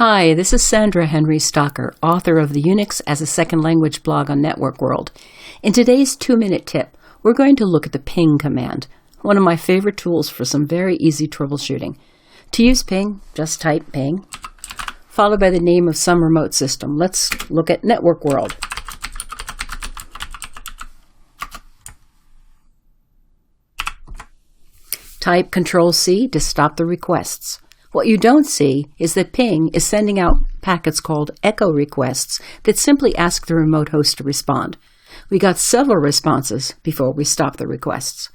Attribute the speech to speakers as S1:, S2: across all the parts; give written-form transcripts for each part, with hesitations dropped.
S1: Hi, this is Sandra Henry Stocker, author of the Unix as a Second Language blog on Network World. In today's 2-minute tip, we're going to look at the ping command, one of my favorite tools for some very easy troubleshooting. To use ping, just type ping, followed by the name of some remote system. Let's look at Network World. Type Control-C to stop the requests. What you don't see is that ping is sending out packets called echo requests that simply ask the remote host to respond. We got several responses before we stopped the requests.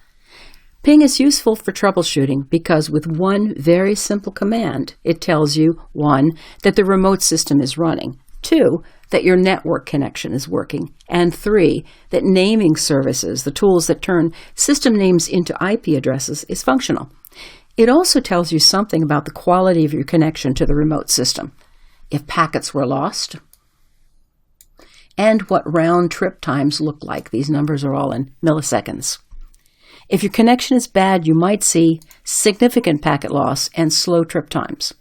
S1: Ping is useful for troubleshooting because with one very simple command, it tells you, 1, that the remote system is running, 2, that your network connection is working, and 3, that naming services, the tools that turn system names into IP addresses, is functional. It also tells you something about the quality of your connection to the remote system, if packets were lost, and what round trip times look like. These numbers are all in milliseconds. If your connection is bad, you might see significant packet loss and slow trip times.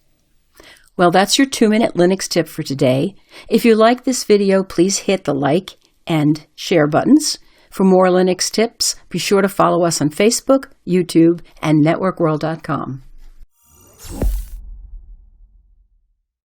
S1: Well, that's your 2-minute Linux tip for today. If you like this video, please hit the like and share buttons. For more Linux tips, be sure to follow us on Facebook, YouTube, and networkworld.com.